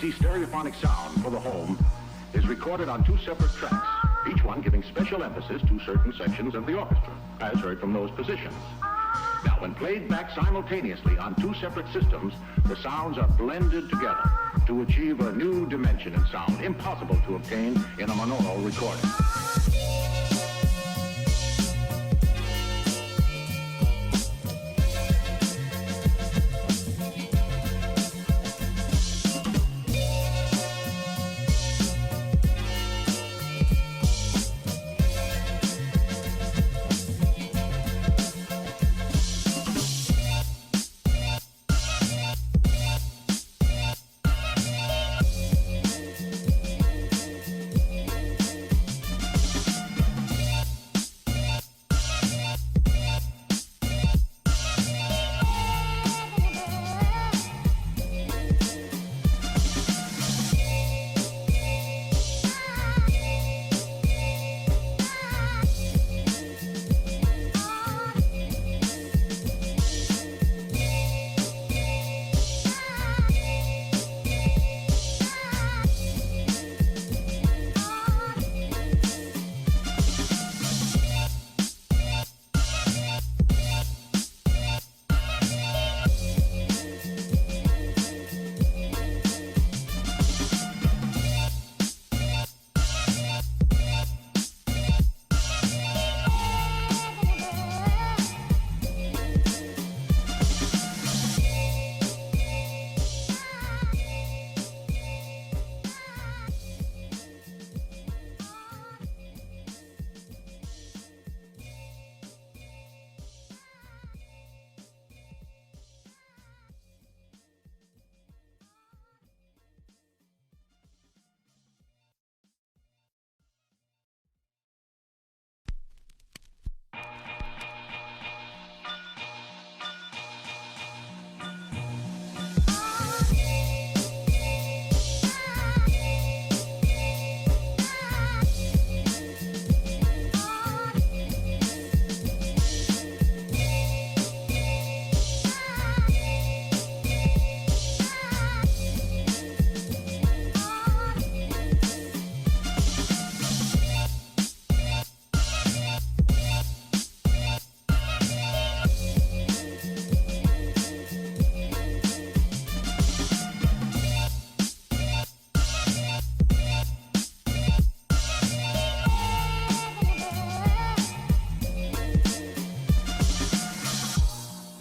BUCCi stereophonic sound for the home is recorded on two separate tracks, each one giving special emphasis to certain sections of the orchestra, as heard from those positions. Now, when played back simultaneously on two separate systems, the sounds are blended together to achieve a new dimension in sound, impossible to obtain in a monaural recording.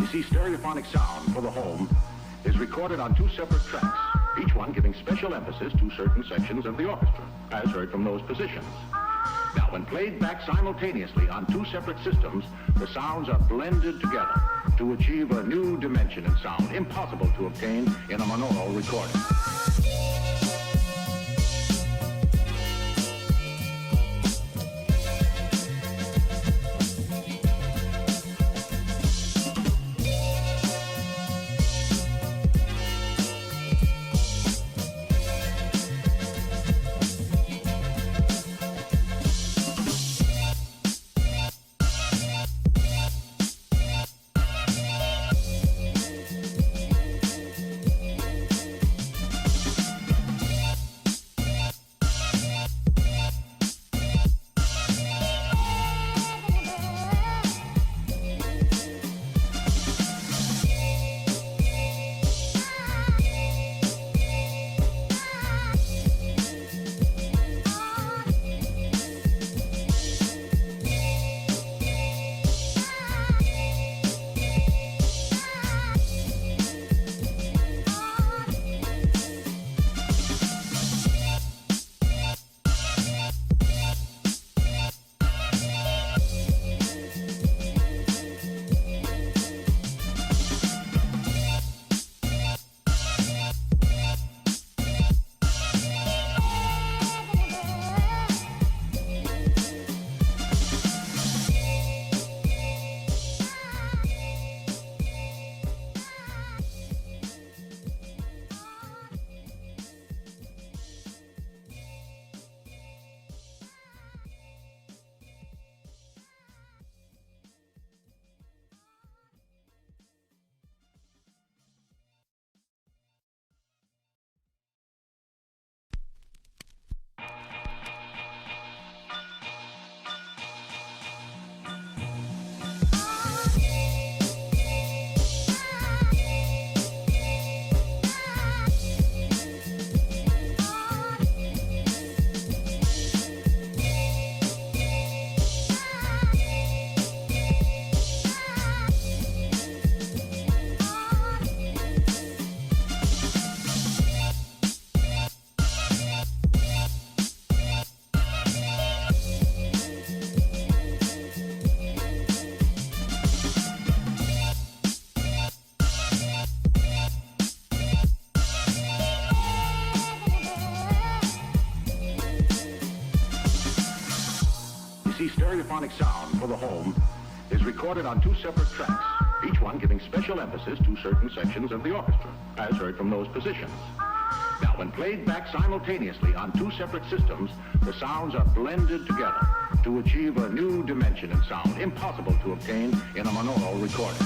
BUCCi stereophonic sound for the home is recorded on two separate tracks, each one giving special emphasis to certain sections of the orchestra, as heard from those positions. Now, when played back simultaneously on two separate systems, the sounds are blended together to achieve a new dimension in sound, impossible to obtain in a monaural recording. BUCCi stereophonic sound for the home is recorded on two separate tracks, each one giving special emphasis to certain sections of the orchestra, as heard from those positions. Now, when played back simultaneously on two separate systems, the sounds are blended together to achieve a new dimension in sound, impossible to obtain in a monaural recording.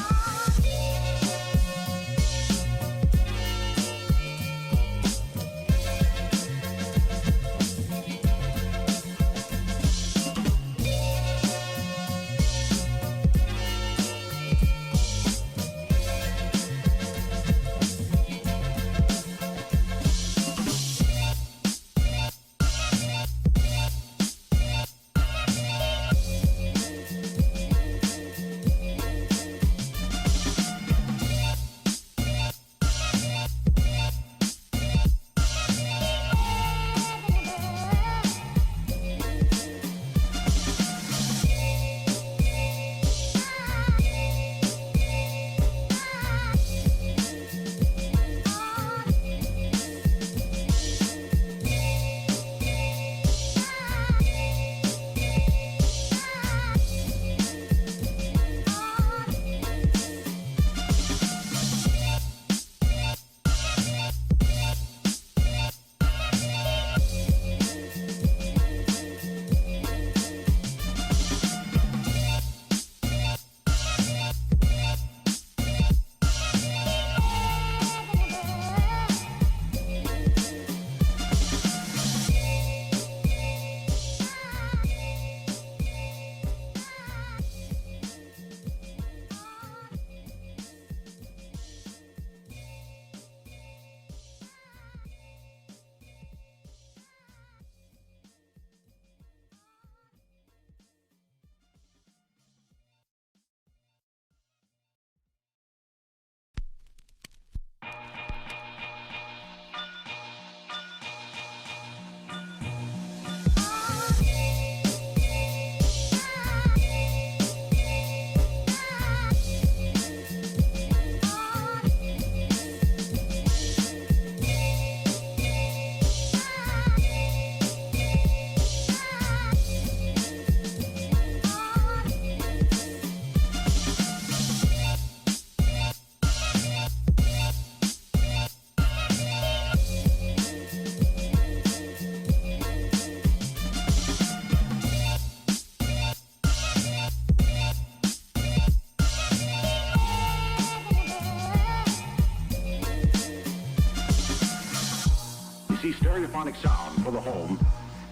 BUCCi stereophonic sound for the home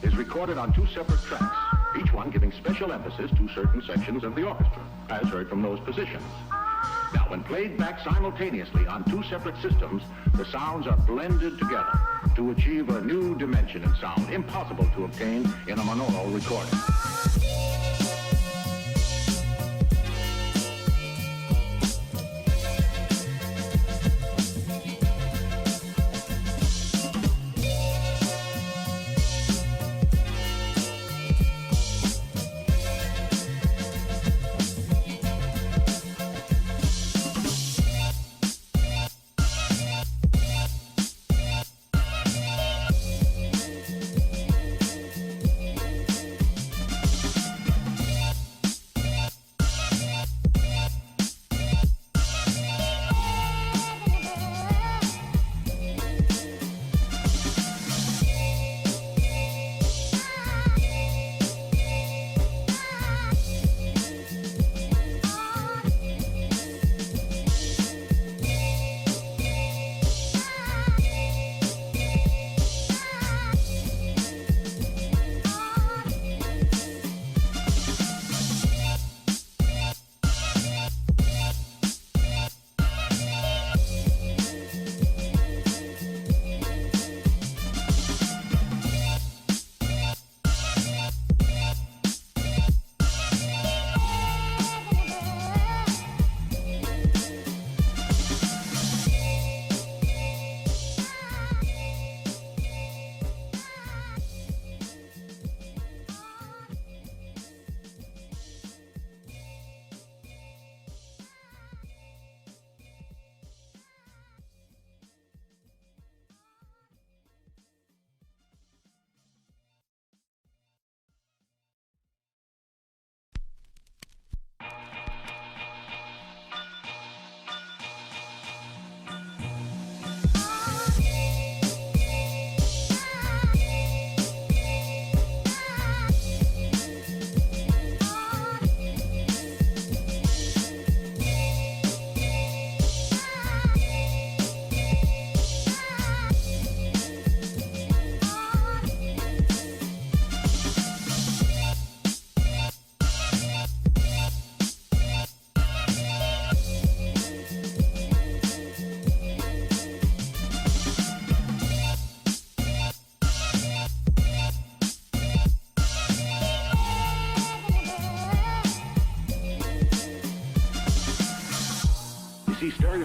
is recorded on two separate tracks, each one giving special emphasis to certain sections of the orchestra, as heard from those positions. Now, when played back simultaneously on two separate systems, the sounds are blended together to achieve a new dimension in sound, impossible to obtain in a monaural recording.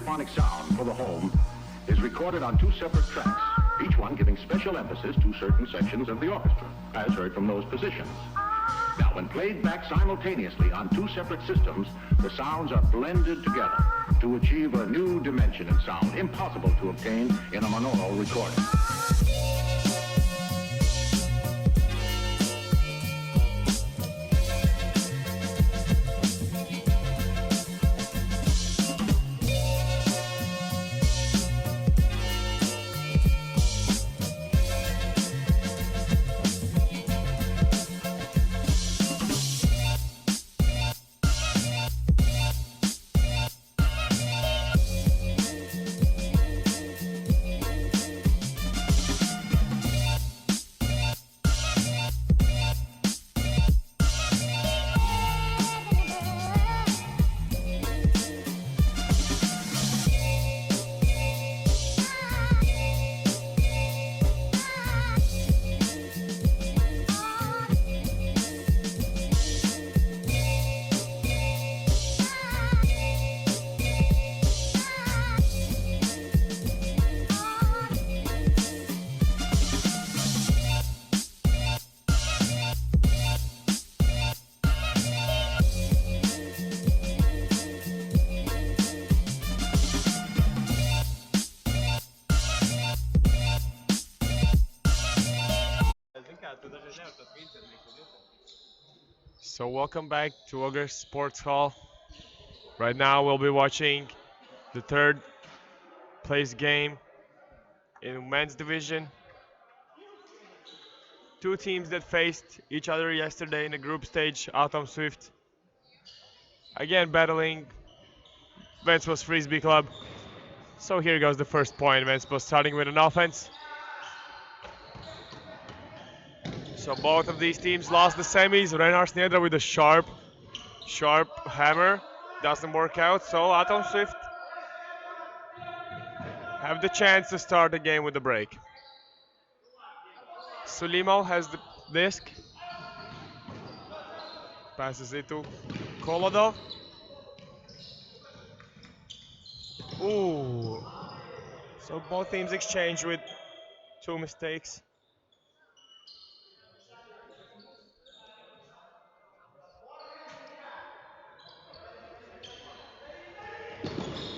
stereophonic sound for the home is recorded on two separate tracks, each one giving special emphasis to certain sections of the orchestra, as heard from those positions. Now, when played back simultaneously on two separate systems, the sounds are blended together to achieve a new dimension in sound, impossible to obtain in a monaural recording. So welcome back to Ogre Sports Hall. Right now we'll be watching the third place game in men's division. Two teams that faced each other yesterday in the group stage, Atom Swift again battling Ventspils Frisbee Club. So here goes the first point. Ventspils starting with an offense. So both of these teams lost the semis. Renar Snedra with a sharp hammer. Doesn't work out. So Atom Swift have the chance to start the game with a break. Sulimo has the disc. Passes it to Kolodov. Ooh. So both teams exchange with two mistakes.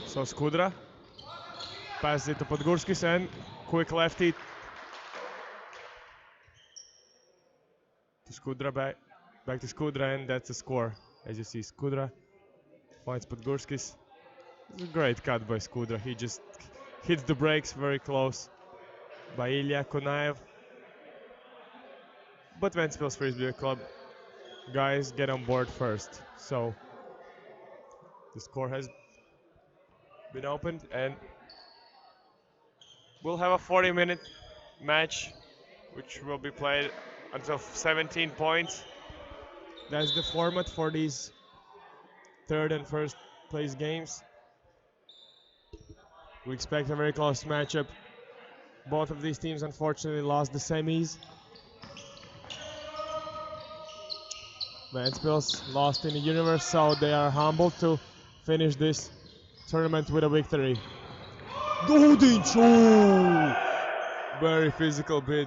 So Skudra passes it to Podgurskis and quick lefty to Skudra, back to Skudra, and that's a score. As you see, Skudra finds Podgurskis. It's a great cut by Skudra. He just hits the brakes very close by Ilya Konaev. But Ventspils Frisbee Club guys get on board first. So the score has been opened and we'll have a 40-minute match which will be played until 17 points. That's the format for these third and first place games. We expect a very close matchup. Both of these teams unfortunately lost the semis. Ventspils lost in the universe, so they are humbled to finish this tournament with a victory. Dudinch! Very physical bid.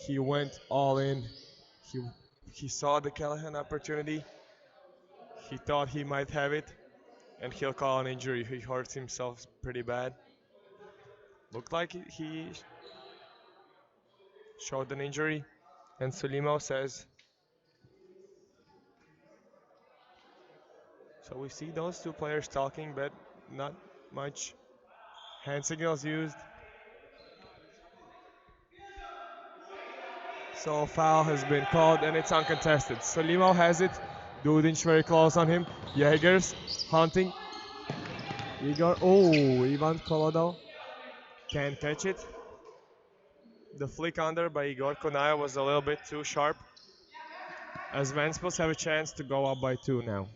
He went all in. He saw the Callahan opportunity. He thought he might have it, and he'll call an injury. He hurts himself pretty bad. Looked like he showed an injury, and Sulimo says. So we see those two players talking, but not much hand signals used. So foul has been called and it's uncontested. Sulimo has it. Dudinch very close on him. Jägers hunting. Igor. Oh, Ivan Kolodov can't catch it. The flick under by Igor Konaev was a little bit too sharp. As Ventspils have a chance to go up by 2 now.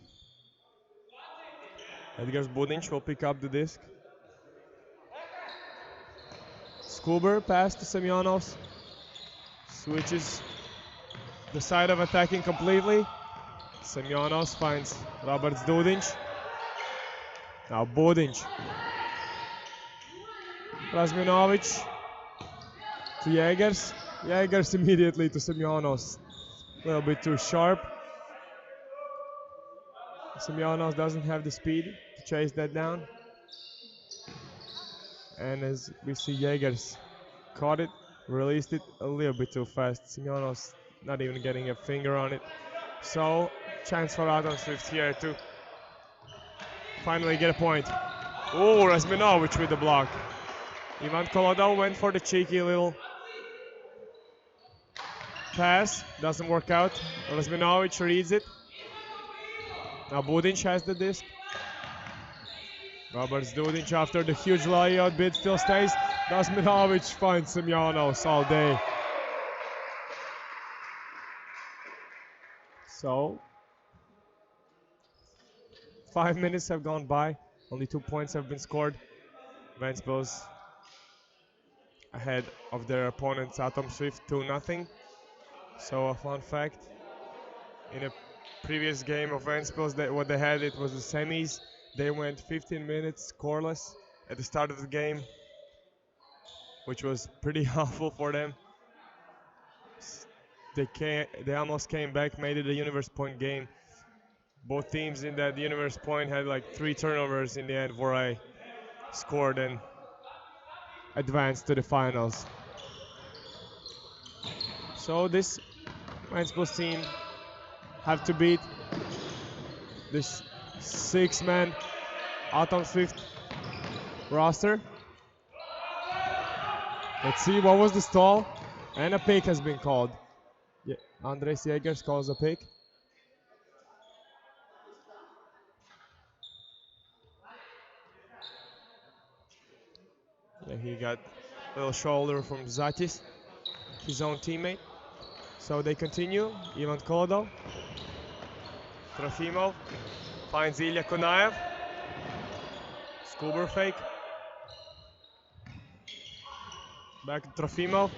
Edgars Budinch will pick up the disc. Skuber pass to Semyonovs. Switches the side of attacking completely. Semyonovs finds Roberts Dudinch. Now Budiņš. Razminovic to Jägers. Jägers immediately to Semyonovs. A little bit too sharp. Semyonovs doesn't have the speed to chase that down. And as we see, Jägers caught it, released it a little bit too fast. Semyonovs not even getting a finger on it. So, chance for Adam Swift here to finally get a point. Oh, Razminovic with the block. Ivan Kolodov went for the cheeky little pass. Doesn't work out. Razminovic reads it. Now Budiņš has the disc. Roberts Budiņš after the huge layout bid still stays. Razminovic finds Semyonovs all day. So, 5 minutes have gone by. Only 2 points have been scored. Ventspils ahead of their opponents Atom Swift 2-0. So a fun fact, in a previous game of Ventspils, what they had, it was the semis. They went 15 minutes scoreless at the start of the game, which was pretty awful for them. They almost came back, made it a universe point game. Both teams in that universe point had like 3 turnovers in the end where I scored and advanced to the finals. So this Ventspils team have to beat this 6-man Atom Swift roster. Let's see, what was the stall? And a pick has been called. Yeah, Andres Jägers calls a pick. Yeah, he got a little shoulder from Zatis, his own teammate. So they continue. Ivan Kolodov. Trofimov finds Ilya Kunaev. Scuba fake. Back to Trofimov.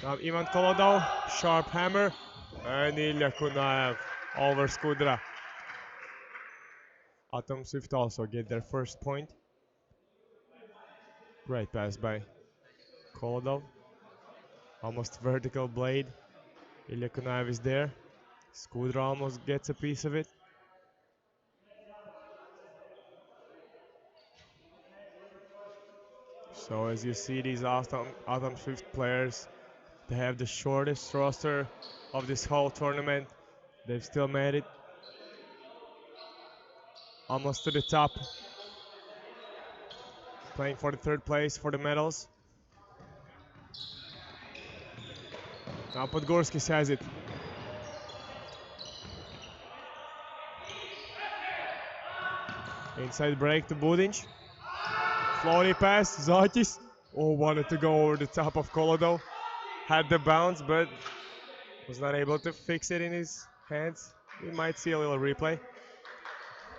Now Ivan Kolodov. Sharp hammer. And Ilya Kunaev over Skudra. Atom Swift also get their first point. Great pass by Kolodov. Almost vertical blade. Ilya Kunaev is there. Skudra almost gets a piece of it. So as you see, these Atom Swift players, they have the shortest roster of this whole tournament. They've still made it almost to the top, playing for the 3rd place for the medals. Now Podgorskis has it. Inside break to Budiņš. Floaty pass, Zatis. Oh, wanted to go over the top of Kolodov. Had the bounce, but was not able to fix it in his hands. We might see a little replay.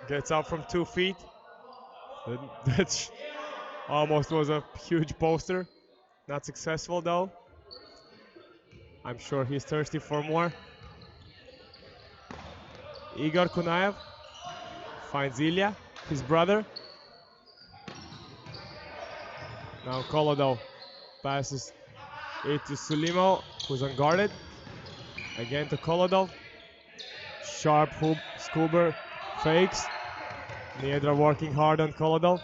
Gets up from 2 feet. That almost was a huge poster. Not successful though. I'm sure he's thirsty for more. Igor Kunaev finds Ilya, his brother. Now Kolodov passes it to Sulimo, who's unguarded. Again to Kolodov. Sharp hoop, Skuber fakes. Niedra working hard on Kolodov.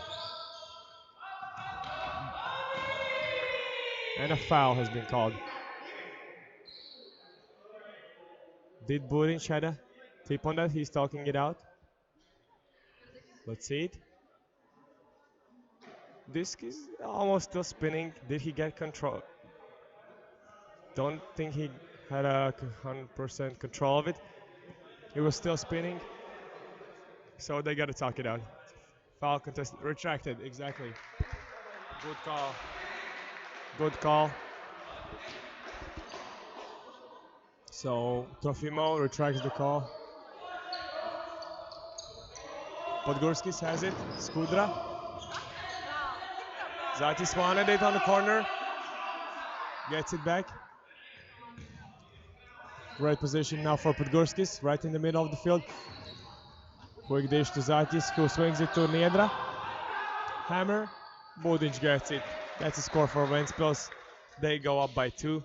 And a foul has been called. Did Budiņš had a tip on that? He's talking it out. Let's see it. Disc is almost still spinning. Did he get control? Don't think he had a 100% control of it. It was still spinning. So they gotta talk it out. Foul contested, retracted, exactly. Good call. Good call. So Trofimov retracts the call. Podgorskis has it. Skudra. Zatis wanted it on the corner. Gets it back. Great position now for Podgorskis, right in the middle of the field. Quick dish to Zatis, who swings it to Niedra. Hammer. Budic gets it. That's a score for Ventspils. They go up by 2.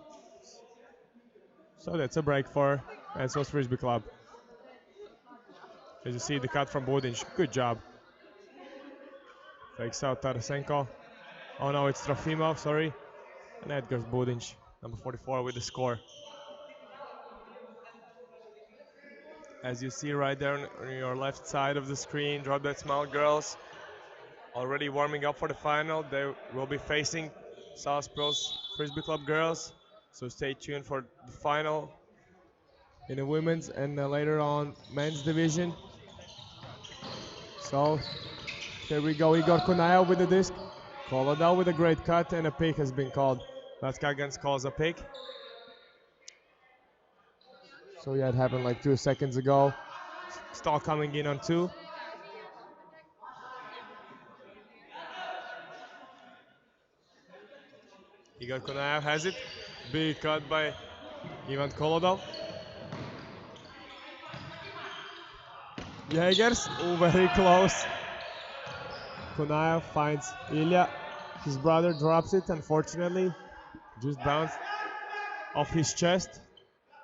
So that's a break for Ventspils Frisbee Club. As you see the cut from Budic. Good job. Fakes out Tarasenko. Oh no, it's Trofimov, sorry. And Edgar's Budic, number 44 with the score. As you see right there on your left side of the screen, Drop That Smile girls already warming up for the final. They will be facing Salisbury's Frisbee Club girls. So stay tuned for the final in the women's and later on men's division. So here we go, Igor Kunayev with the disc. Kolodov with a great cut and a pick has been called. Vatskagans calls a pick. So yeah, it happened like 2 seconds ago. Stall coming in on 2. Igor Kunayev has it. Big cut by Ivan Kolodov. Jägers, very close. Kunayev finds Ilya. His brother drops it, unfortunately. Just bounced off his chest.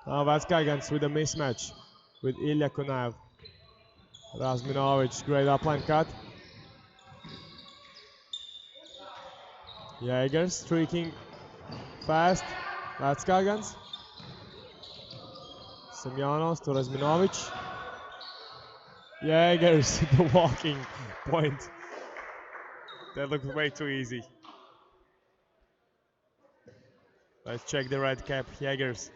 Now Vatskagans with a mismatch with Ilya Kunayev. Razminovic, great upline cut. Jägers streaking fast. Vatskagans. Semyonos to Razminovic. Jägers, the walking point. That looked way too easy. Let's check the red cap. Jägers,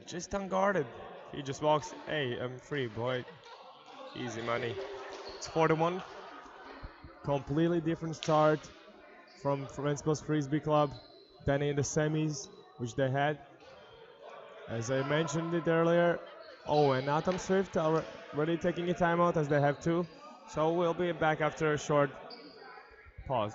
just unguarded. He just walks. Hey, I'm free, boy. Easy money. It's 4-1. Completely different start from Ventspils Frisbee Club than in the semis, which they had. As I mentioned it earlier. Oh, and Atom Swift are already taking a timeout as they have to. So we'll be back after a short pause.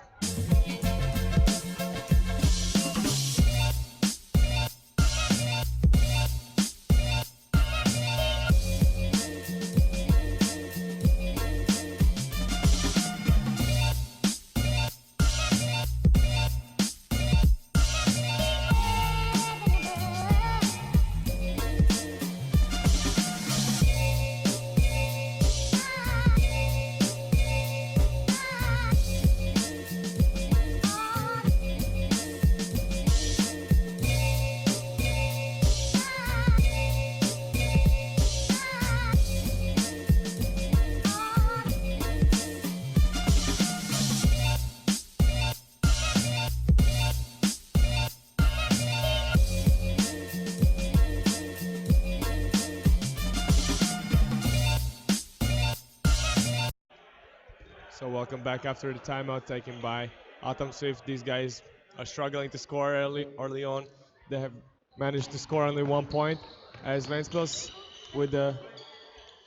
So welcome back after the timeout taken by Atom Swift. These guys are struggling to score early on. They have managed to score only 1 point as Ventspils with the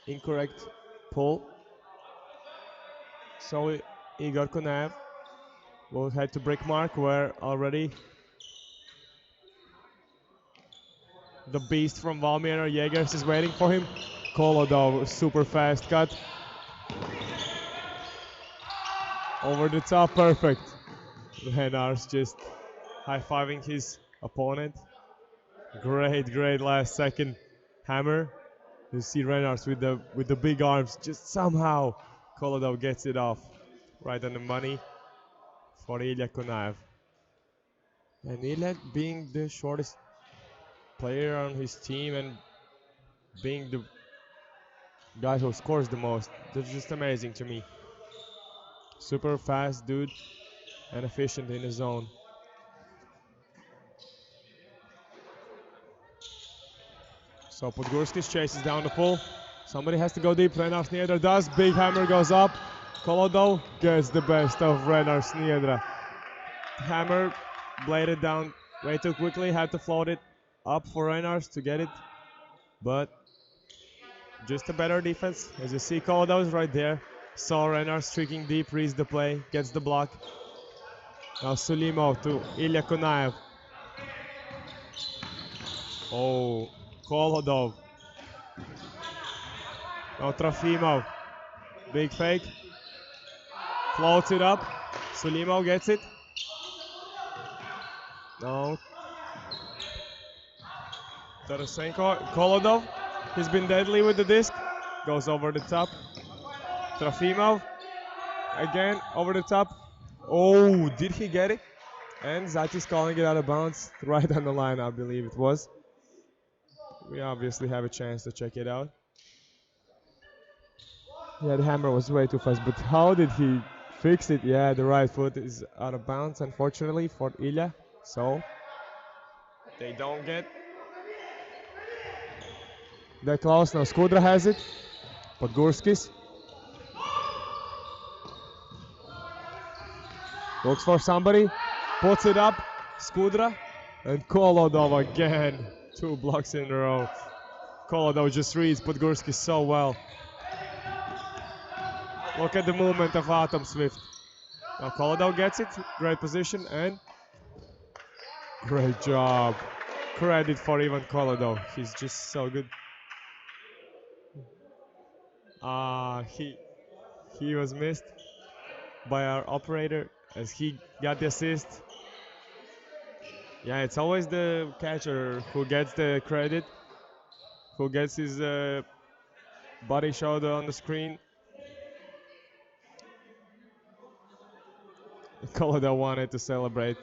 incorrect pull. So Igor Kunayev will head to brick mark where already the beast from Valmiera, Jägers, is waiting for him. Kolodov, super fast cut. Over the top, perfect. Renars just high-fiving his opponent. Great last second hammer. You see Renars with the big arms. Just somehow Kolodov gets it off. Right on the money for Ilya Kunayev. And Ilya being the shortest player on his team and being the guy who scores the most. That's just amazing to me. Super fast dude and efficient in his zone. So Podgorskis chases down the pull. Somebody has to go deep. Renar Sniedra does. Big hammer goes up. Kolodov gets the best of Renar Sniedra. Hammer bladed down way too quickly. Had to float it up for Renars to get it. But just a better defense. As you see, Kolodov is right there. Saw Renar streaking deep, reads the play, gets the block. Now Sulimov to Ilya Kunayev. Oh, Kolodov. Now Trofimov. Big fake. Floats it up. Sulimo gets it. No. Tarasenko, Kolodov, he's been deadly with the disc. Goes over the top. Trofimov, again, over the top. Oh, did he get it? And Zachi's calling it out of bounds, right on the line, I believe it was. We obviously have a chance to check it out. Yeah, the hammer was way too fast, but how did he fix it? Yeah, the right foot is out of bounds, unfortunately, for Ilya. So, they don't get that close. Now Skudra has it. Podgorskis looks for somebody, puts it up. Skudra and Kolodov again. 2 blocks in a row. Kolodov just reads Podgorskis so well. Look at the movement of Atom Swift. Now Kolodov gets it. Great position and great job. Credit for Ivan Kolodov. He's just so good. He was missed by our operator as he got the assist. Yeah, it's always the catcher who gets the credit, who gets his body showed on the screen. Kolodov wanted to celebrate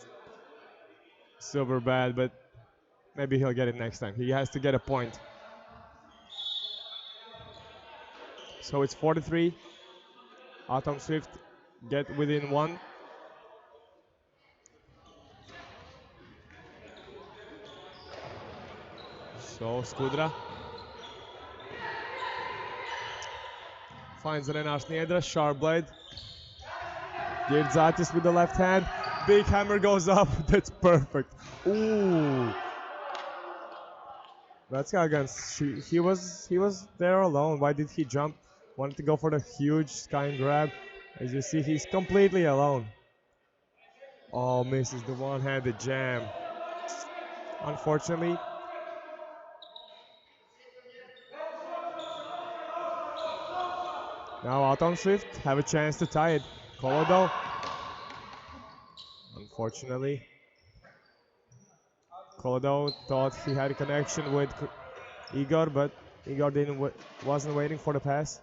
super bad, but maybe he'll get it next time. He has to get a point. So it's 43. Atom Swift get within 1. So Skudra finds Renars Niedra, sharp blade. Gives Zatis with the left hand. Big hammer goes up. That's perfect. Ooh. That's Gagans. He was there alone. Why did he jump? Wanted to go for the huge sky grab. As you see, he's completely alone. Oh, misses the one-handed jam. Unfortunately. Now Atom Swift have a chance to tie it. Kolodov. Unfortunately. Kolodov thought he had a connection with Igor, but Igor wasn't waiting for the pass.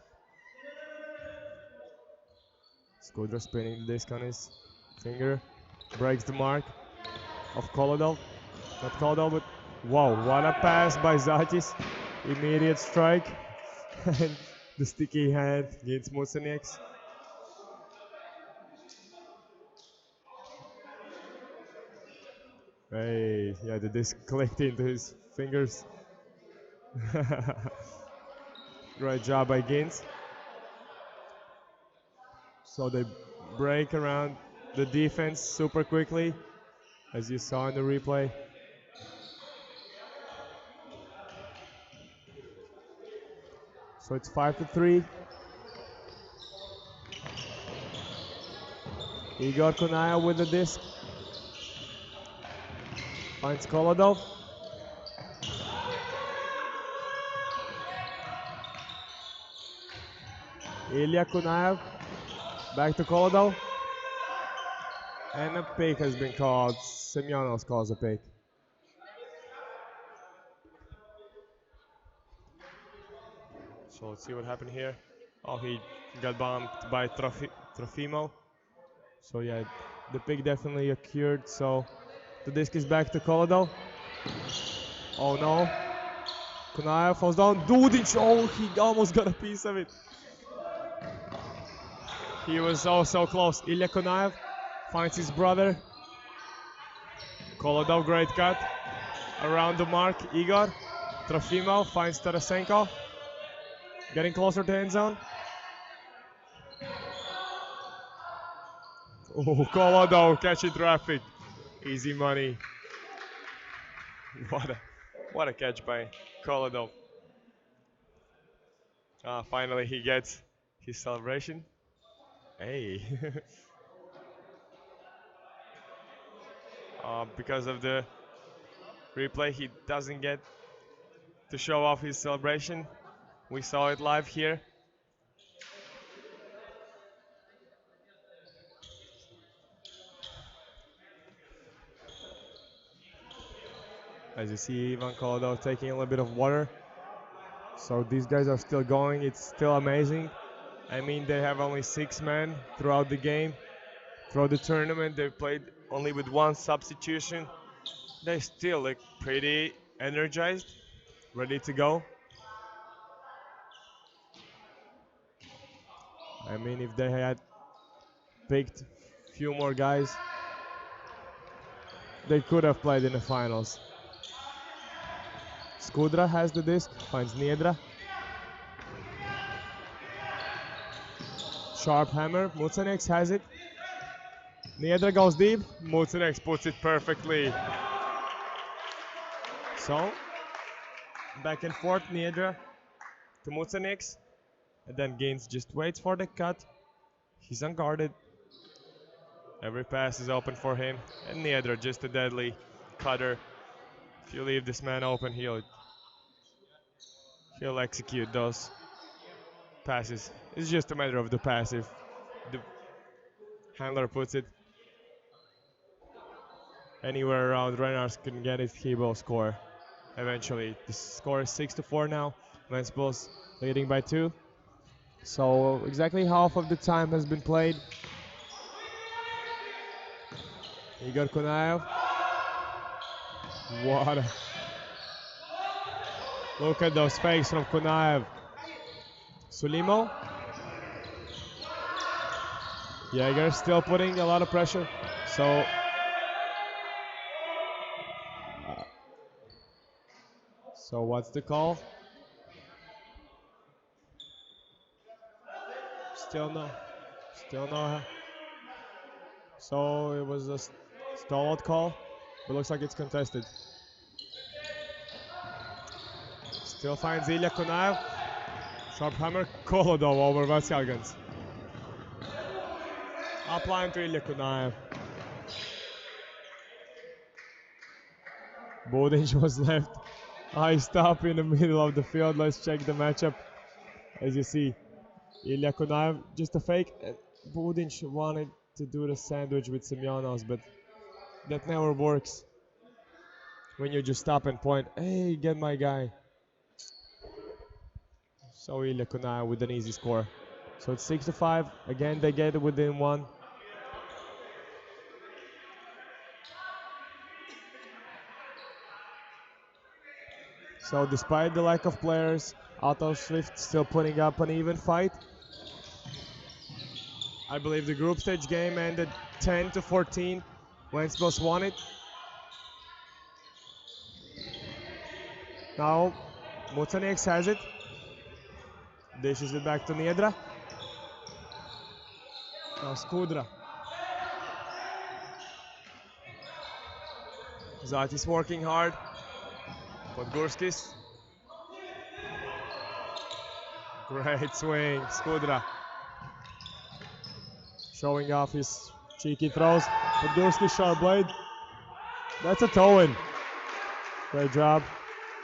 Skudra spinning the disc on his finger. Breaks the mark of Kolodov. Not Kolodov, but wow, what a pass by Zatis. Immediate strike. And the sticky hand against Mucinieks. Hey, yeah, the disc clicked into his fingers. Great job by Gins. So they break around the defense super quickly, as you saw in the replay. So it's 5-3. Igor Kunaya with the disc. Finds Kolodov. Ilya Kunaev. Back to Kolodov. And a pick has been called. Semyonovs calls a pick. So let's see what happened here. Oh, he got bumped by Trofimo. So yeah, the pick definitely occurred. So the disc is back to Kolodov. Oh no. Kunaev falls down. Dudic, oh, he almost got a piece of it. He was so close. Ilya Kunaev finds his brother. Kolodov, great cut. Around the mark, Igor. Trofimov finds Tarasenko. Getting closer to end zone. Oh, Kolodov catching traffic. Easy money. What a catch by Kolodov. Finally he gets his celebration. Hey. Because of the replay, he doesn't get to show off his celebration. We saw it live here. As you see, Ivan Koladov taking a little bit of water. So these guys are still going. It's still amazing. I mean, they have only 6 men throughout the game. Throughout the tournament, they played only with 1 substitution. They still look pretty energized, ready to go. I mean, if they had picked few more guys, they could have played in the finals. Skudra has the disc, finds Niedra. Sharp hammer, Mucanex has it. Niedra goes deep, Mucanex puts it perfectly. So, back and forth, Niedra to Mucanex. And then Gaines just waits for the cut. He's unguarded. Every pass is open for him. And Niedra, just a deadly cutter. If you leave this man open, he'll execute those passes. It's just a matter of the pass. If the handler puts it anywhere around, Reinhardt can get it, he will score eventually. The score is 6-4 now. Ventspils leading by 2. So exactly half of the time has been played. Igor Kunaev. What a... Look at those fakes from Kunaev. Sulimo. Jaeger still putting a lot of pressure. So what's the call? Still no. So it was a stalled call, but looks like it's contested. Still finds Ilya Kunaev. Sharp hammer, Kolodov over Ventspils. Up line to Ilya Kunaev. Budinj was left iced up in the middle of the field. Let's check the matchup. As you see, Ilya Kunaev, just a fake. Budinj wanted to do the sandwich with Semyonovs, but that never works. When you just stop and point, hey, get my guy. So Ilya Kunaev with an easy score. So it's 6-5. Again, they get it within 1. So despite the lack of players, Otto Swift still putting up an even fight. I believe the group stage game ended 10-14. Ventspils won it. Now Mucanex has it. Dishes it back to Niedra. Now Skudra. Zatis working hard. Podgorskis. Great swing, Skudra. Showing off his cheeky throws. Podgorskis sharp blade. That's a toe-in. Great job.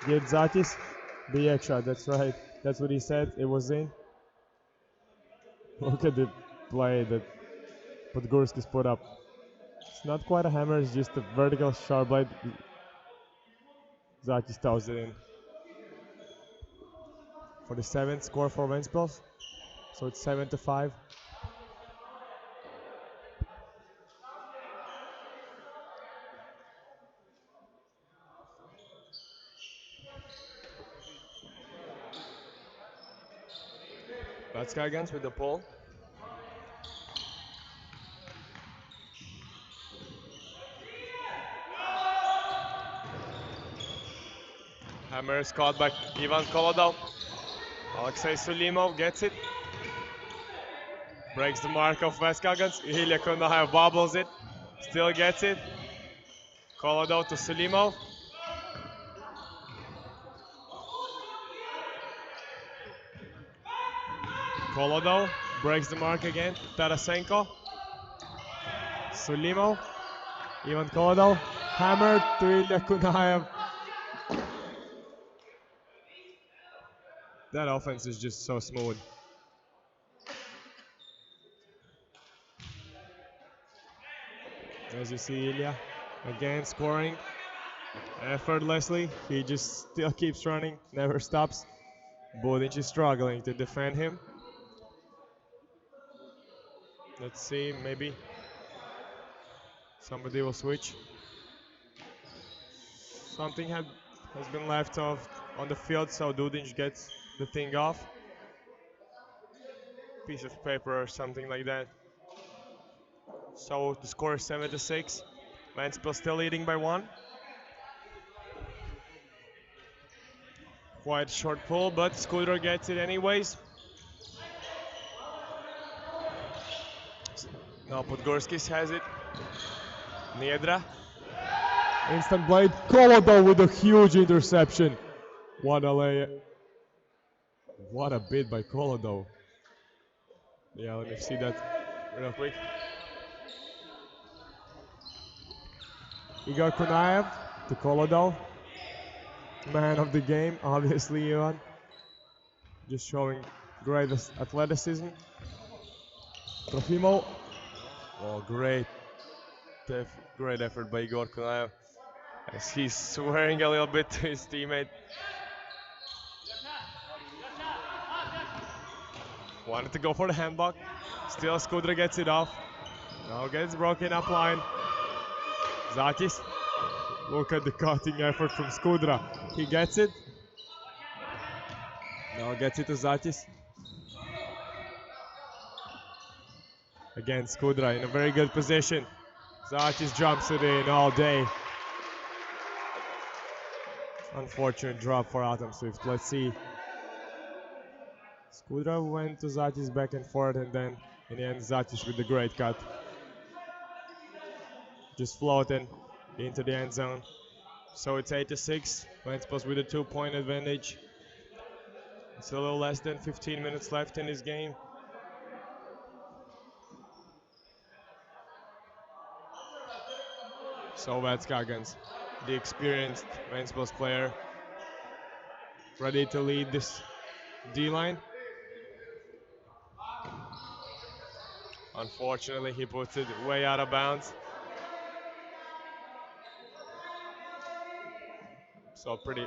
Get Zatis. The extra, that's right. That's what he said, it was in. Look at the play that Podgorskis put up. It's not quite a hammer, it's just a vertical sharp blade. Zatis tossed it in. For the 7th score for Ventspils. So it's 7-5. BUCCi against with the pole. Hammer is caught by Ivan Kolodov. Alexei Sulimov gets it. Breaks the mark of Ventspils. Ilya Kunaev bobbles it. Still gets it. Kolodov to Sulimov. Kolodov breaks the mark again. Tarasenko. Sulimov. Ivan Kolodov. Hammer to Ilya Kunaev. That offense is just so smooth. As you see, Ilya again scoring. Effortlessly, he just still keeps running, never stops. Budic is struggling to defend him. Let's see, maybe somebody will switch. Something has been left off on the field, so Dudic gets the thing off. Piece of paper or something like that. So the score is 7-6. Ventspils still leading by 1. Quite short pull, but Skudra gets it anyways. Now Podgorskis has it. Niedra. Instant blade. Kolodov with a huge interception. What a lay. What a bit by Kolodov. Yeah, let me see that real quick. Igor Kunaev to Kolodov. Man of the game, obviously, Ivan. Just showing great athleticism. Trofimov. Oh, great effort by Igor Kunaev. As he's swearing a little bit to his teammate. Wanted to go for the handblock. Still Skudra gets it off. Now gets broken up line. Zatis. Look at the cutting effort from Skudra. He gets it. Now gets it to Zatis. Again, Skudra in a very good position. Zatis jumps it in all day. Unfortunate drop for Atom Swift. Let's see. Skudra went to Zatis back and forth, and then in the end Zatis with the great cut. Just floating into the end zone. So it's 8-6. Ventspils with a 2-point advantage. It's a little less than 15 minutes left in this game. So Vatskagans, the experienced Ventspils player, ready to lead this D-line. Unfortunately, he puts it way out of bounds. So pretty.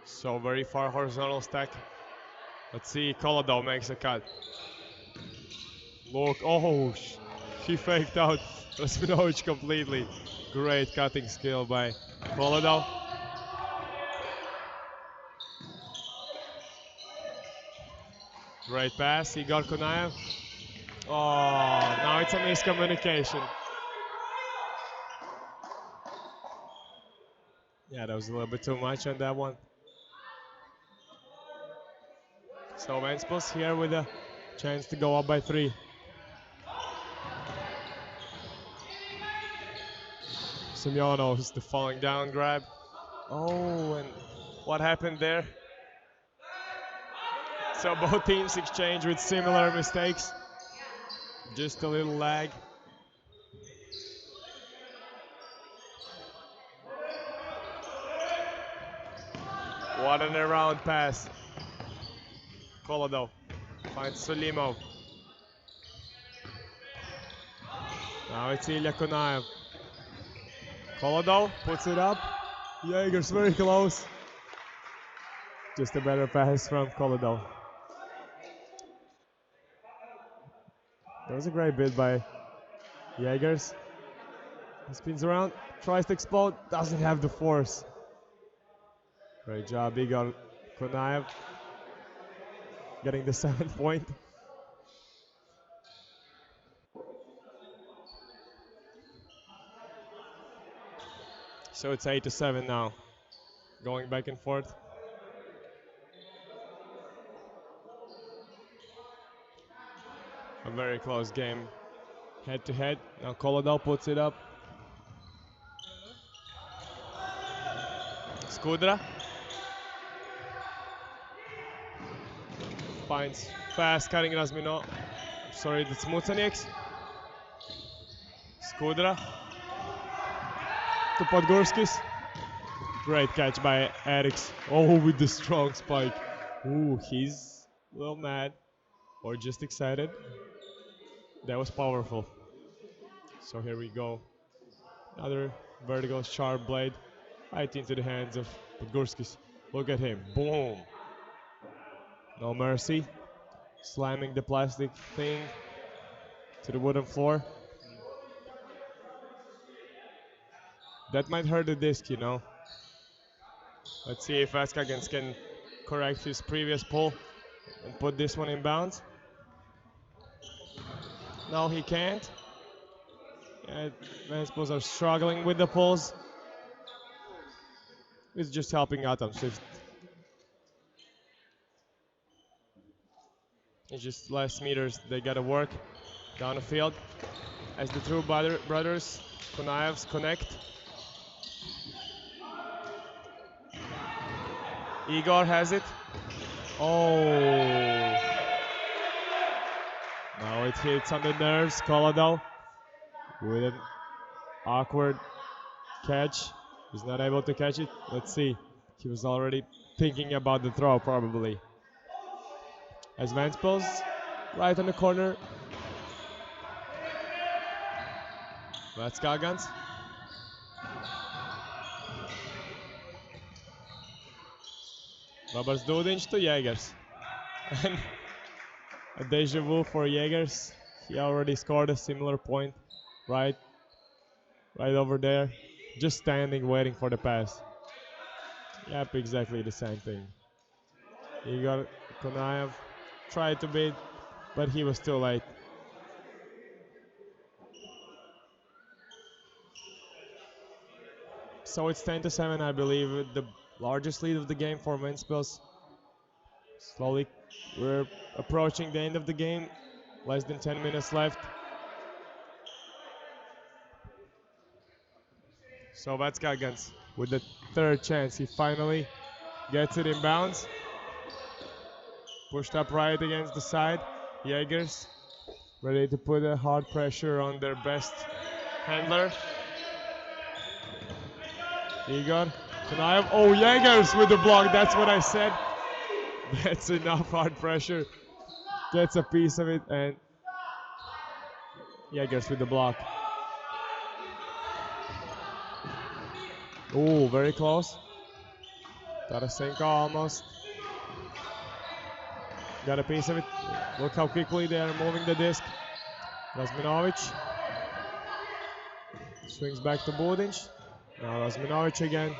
So very far horizontal stack. Let's see, Kolodov makes a cut. Look, oh, he faked out Rasminovic completely. Great cutting skill by Kolodov. Great pass, Igor Kunaev. Oh, now it's a miscommunication. Yeah, that was a little bit too much on that one. So Ventspils here with a chance to go up by 3. Semyonov's the falling down grab. Oh, and what happened there? So both teams exchange with similar mistakes. Just a little lag. What an around pass. Kolodov finds Sulimov. Now it's Ilya Kunaev. Kolodov puts it up. Jaeger's very close. Just a better pass from Kolodov. That was a great bit by Jaegers. He spins around, tries to explode, doesn't have the force. Great job, Igor Kunaev. Getting the 7th point. So it's 8-7 now. Going back and forth. A very close game. Head to head. Now Kolodov puts it up. Skudra. Finds fast cutting Razmino. Sorry, that's Mucanieks. Skudra. To Podgorskis. Great catch by Eriks. Oh, with the strong spike. Ooh, he's a little mad. Or just excited. That was powerful. So here we go. Another vertical sharp blade right into the hands of Podgorskis. Look at him. Boom. No mercy. Slamming the plastic thing to the wooden floor. That might hurt the disc, you know. Let's see if Ventspils can correct his previous pull and put this one in bounds. No, he can't. Ventspils are struggling with the pulls. It's just helping Atom Swift. It's just less meters they gotta work down the field as the two brothers Konaevs connect. Igor has it. Oh. Now it hits on the nerves. Koladov with an awkward catch. He's not able to catch it. Let's see. He was already thinking about the throw probably. As Ventspils right on the corner. Ventspils. Robert Dudinch to Jägers. And a deja vu for Jägers. He already scored a similar point right over there. Just standing waiting for the pass. Yep, exactly the same thing. Igor Konaev tried to beat, but he was too late. So it's 10-7, I believe, the largest lead of the game for Ventspils. Slowly, we're approaching the end of the game. Less than 10 minutes left. So Ventspils with the third chance. He finally gets it in bounds. Pushed up right against the side. Jägers ready to put a hard pressure on their best handler. Igor Konaev. Oh, Jägers with the block. That's what I said. That's enough hard pressure. Gets a piece of it, and Jägers with the block. Oh, very close. Tarasenko almost got a piece of it. Look how quickly they are moving the disc. Razminovic swings back to Budinch. Now Razminovic again.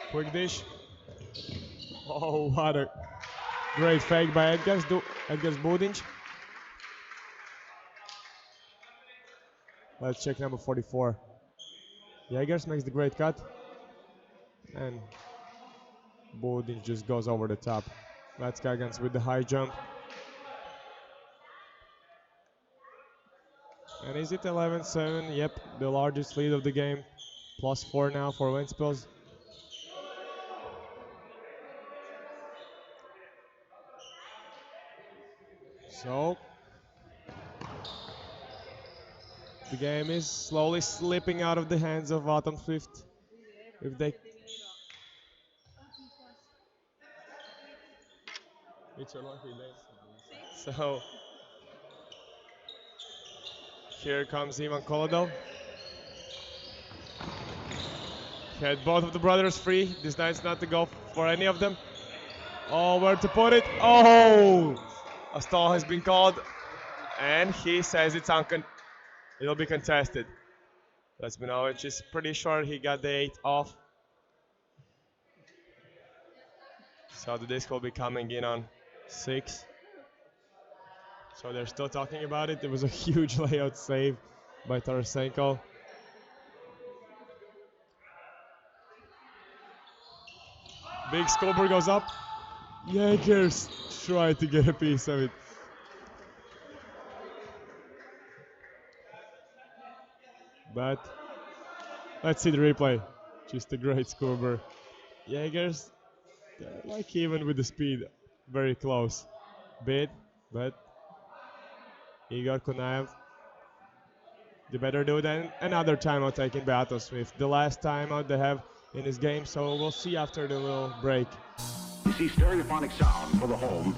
Quick dish. Oh, what a great fake by Edgars Budinch. Let's check number 44. Jägers makes the great cut. And Budinch just goes over the top. Ventspils with the high jump. And is it 11-7? Yep, the largest lead of the game. +4 now for Ventspils. So the game is slowly slipping out of the hands of Atom Swift. If they So here comes Ivan Koladov. Had both of the brothers free. Decides not to go for any of them. Oh, where to put it? Oh! A stall has been called, and he says it'll be contested. Razminovic is pretty sure he got the 8 off. So the disc will be coming in on 6. So they're still talking about it. It was a huge layout save by Tarasenko. Big scoper goes up. Jägers try to get a piece of it. But let's see the replay. Just a great scorer. Jägers, they're like even with the speed, very close. Bit, but Igor Konaev, the better dude, and another timeout taken by Atom Swift. The last timeout they have in this game, so we'll see after the little break. You see, stereophonic sound for the home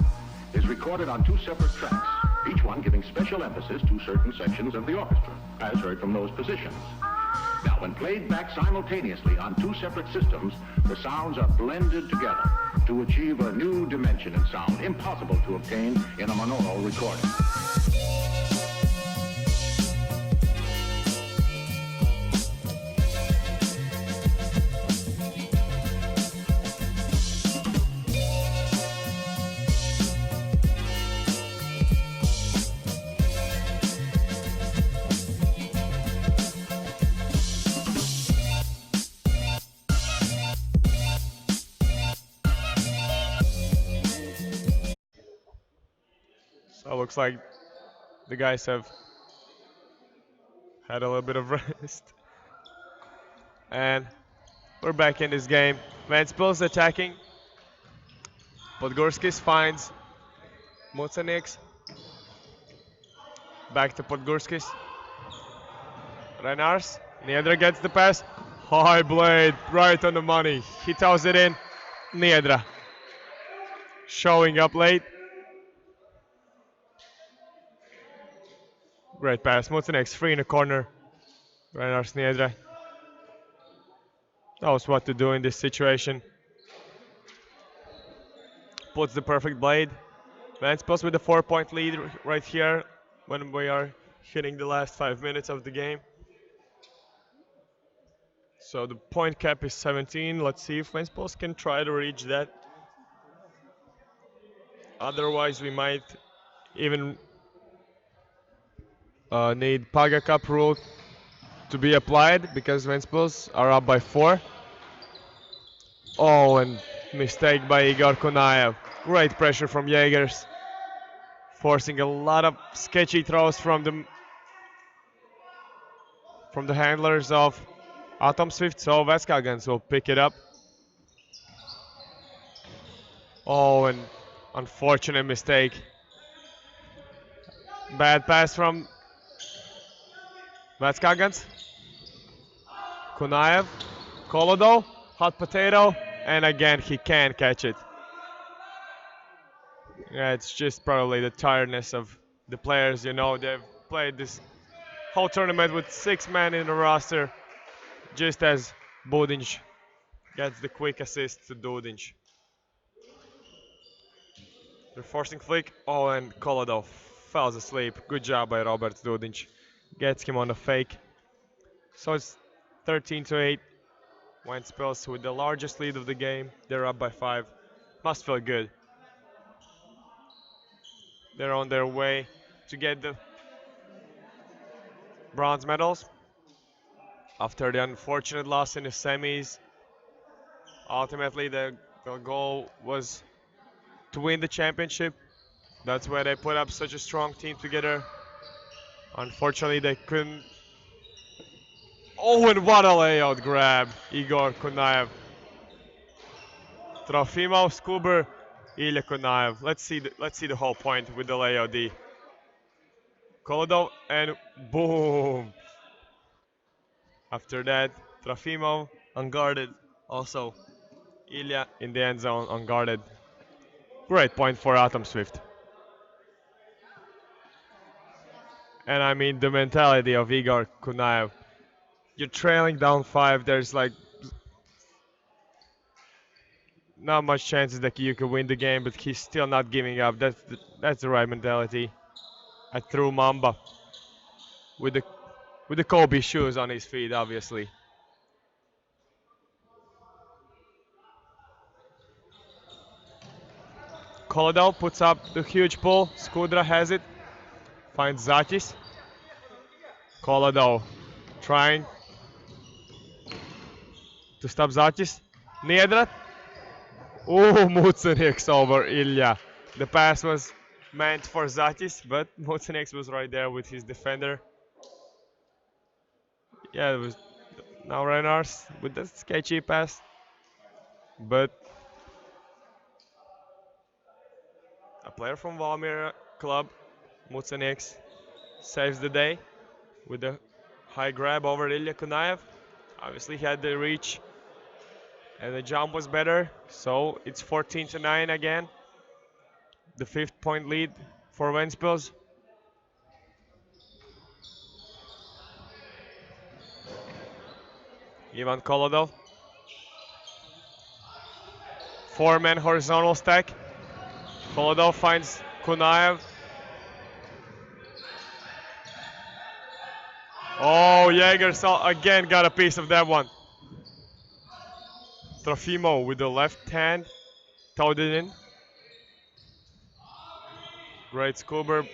is recorded on 2 separate tracks, each one giving special emphasis to certain sections of the orchestra, as heard from those positions. Now, when played back simultaneously on two separate systems, the sounds are blended together to achieve a new dimension in sound, impossible to obtain in a monaural recording. So it looks like the guys have had a little bit of rest. And we're back in this game. Ventspils attacking. Podgorskis finds Mucenix. Back to Podgorskis. Renars. Niedra gets the pass. High blade, right on the money. He tows it in. Niedra showing up late. Great pass. Mucenix free in the corner. Renars Niedra. Knows what to do in this situation. Puts the perfect blade. Ventspils with a 4-point lead right here when we are hitting the last 5 minutes of the game. So the point cap is 17. Let's see if Ventspils can try to reach that. Otherwise, we might even need Paga Cup rule to be applied because Ventspils are up by 4. Oh, and mistake by Igor Kunaev. Great pressure from Jaegers. Forcing a lot of sketchy throws from the handlers of Atom Swift, so Veskagans will pick it up. Oh, and unfortunate mistake. Bad pass from Veskagans. Kunaev, Kolodo, hot potato, and again he can't catch it. Yeah, it's just probably the tiredness of the players, you know, they've played this whole tournament with 6 men in the roster, just as Budinj gets the quick assist to Dudinj. They're forcing flick, oh, and Kolodo falls asleep. Good job by Robert Dudinj. Gets him on a fake. So it's 13-8. Ventspils with the largest lead of the game. They're up by 5. Must feel good. They're on their way to get the bronze medals after the unfortunate loss in the semis. Ultimately, the goal was to win the championship. That's why they put up such a strong team together. Unfortunately, they couldn't. Oh, and what a layout grab, Igor Kunaev. Trofimov, Skuber, Ilya Kunaev. Let's see the whole point with the layout D. Kolodov and boom. After that, Trofimov unguarded. Also, Ilya in the end zone unguarded. Great point for Atom Swift. And I mean the mentality of Igor Kunaev. You're trailing down 5. There's like not much chances that you could win the game, but he's still not giving up. That's the right mentality. I threw Mamba with the Kobe shoes on his feet, obviously. Kolodov puts up the huge pull. Skudra has it. Finds Zatis. Kolodov trying to stop Zatis. Niedrat. Oh, Mucenix over Ilya. The pass was meant for Zatis, but Mucenix was right there with his defender. Yeah, it was now Renars with the sketchy pass, but a player from Valmiera club, Mucenix, saves the day with a high grab over Ilya Kunaev. Obviously, he had the reach and the jump was better, so it's 14-9 again. The 5th point lead for Ventspils. Ivan Kolodov. 4-man horizontal stack. Kolodov finds Kunaev. Oh, Jaegers again got a piece of that one. Trofimo with the left hand, towed it in. Great Skuber.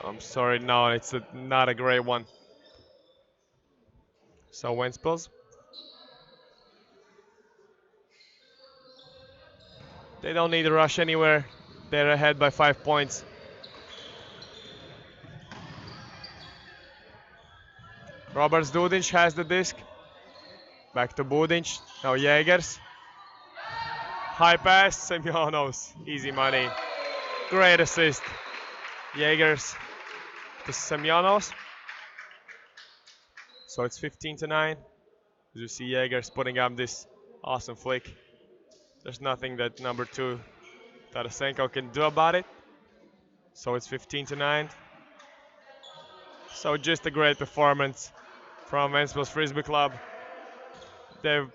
I'm sorry, no, it's not a great one. So Ventspils. They don't need to rush anywhere. They're ahead by 5 points. Roberts Dudinch has the disc. Back to Budinch. Now Jaegers. High pass, Semyonovs. Easy money. Great assist. Jaegers to Semyonovs. So it's 15-9. As you see Jaegers putting up this awesome flick. There's nothing that number 2 Tarasenko can do about it. So it's 15-9. So just a great performance from Ventspils Frisbee Club. They've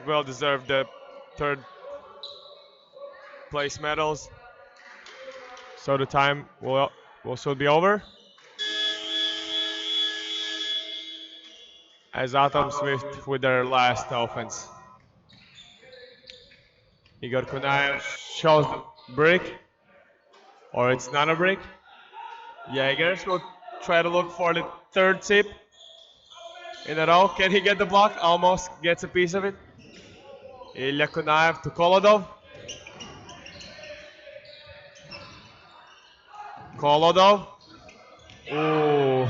well deserved the 3rd place medals. So the time will soon be over. As Atom Swift with their last offense. Igor Kunaev shows the brick. Or it's not a brick. Jaegers will try to look for the 3rd tip in a row. Can he get the block? Almost gets a piece of it. Ilya Kunaev to Kolodov. Kolodov. Ooh,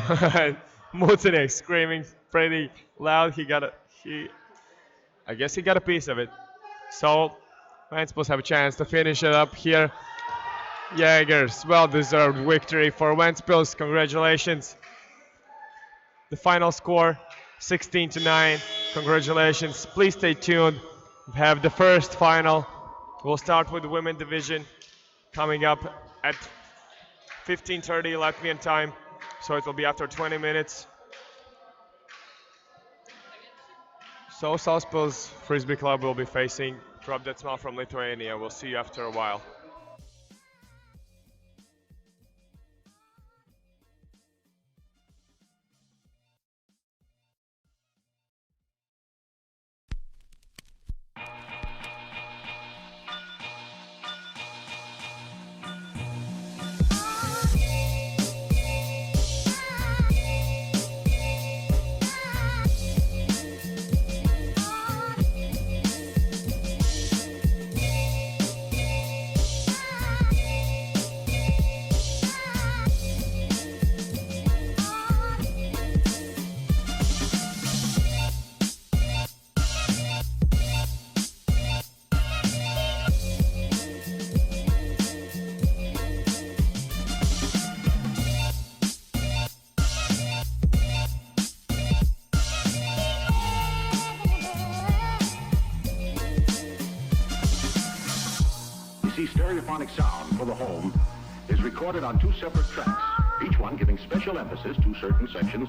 Mutinek screaming pretty loud. I guess he got a piece of it. So Ventspils have a chance to finish it up here. Jaegers, well-deserved victory for Ventspils. Congratulations. The final score, 16-9. Congratulations. Please stay tuned. We have the first final. We'll start with the women division coming up at 15:30 Latvian time. So it will be after 20 minutes. So Ventspils Frisbee Club will be facing Drop That Smile from Lithuania. We'll see you after a while. Stereophonic sound for the home is recorded on 2 separate tracks, each one giving special emphasis to certain sections of